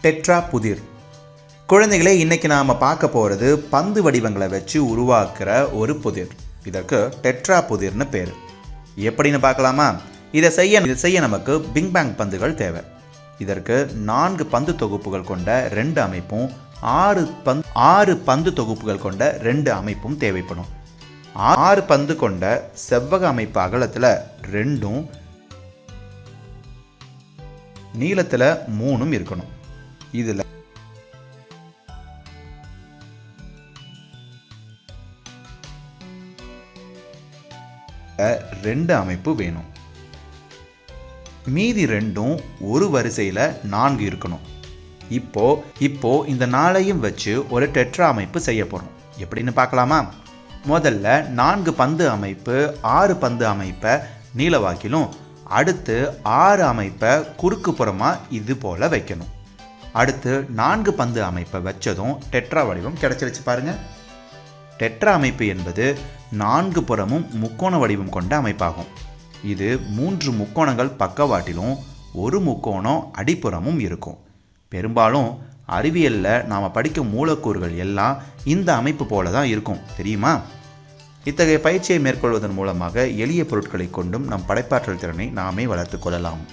Tetra புதிர். குழந்தைகளே, இன்னைக்கு நாம் பார்க்க போகிறது பந்து வடிவங்களை வச்சு உருவாக்குற ஒரு புதிர். இதற்கு டெட்ரா புதிர்னு பேர். எப்படின்னு பார்க்கலாமா? இதை செய்ய நமக்கு பிங் பேங் பந்துகள் தேவை. இதற்கு 4 பந்து தொகுப்புகள் கொண்ட 2 அமைப்பும் 6 பந்து தொகுப்புகள் கொண்ட 2 அமைப்பும் தேவைப்படும். 6 பந்து கொண்ட செவ்வக அமைப்பு அகலத்தில் 2ம் நீளத்தில் 3ம் இருக்கணும். இதில் ரெண்டு அமைப்பு வேணும். மீதி 2ம் ஒரு வரிசையில் 4 இருக்கணும். இப்போ இந்த 4ஐயும் வச்சு ஒரு டெட்ரா அமைப்பு செய்ய போகிறோம். எப்படின்னு பார்க்கலாமா? முதல்ல 4 பந்து அமைப்பு 6 பந்து அமைப்பை நீளவாக்கிலும், அடுத்து 6 அமைப்பை குறுக்கு புறமாக இது போல் வைக்கணும். அடுத்து 4 பந்து அமைப்பை வச்சதும் டெட்ரா வடிவம் கிடைச்சிருச்சு பாருங்க. டெட்ரா அமைப்பு என்பது 4 புறமும் முக்கோண வடிவம் கொண்ட அமைப்பாகும். இது 3 முக்கோணங்கள் பக்கவாட்டிலும் 1 முக்கோணம் அடிப்புறமும் இருக்கும். பெரும்பாலும் அறிவியலில் நாம் படிக்கும் மூலக்கூறுகள் எல்லாம் இந்த அமைப்பு போல தான் இருக்கும், தெரியுமா? இத்தகைய பயிற்சியை மேற்கொள்வதன் மூலமாக எளிய பொருட்களை கொண்டும் நம் படைப்பாற்றல் திறனை நாமே வளர்த்து கொள்ளலாம்.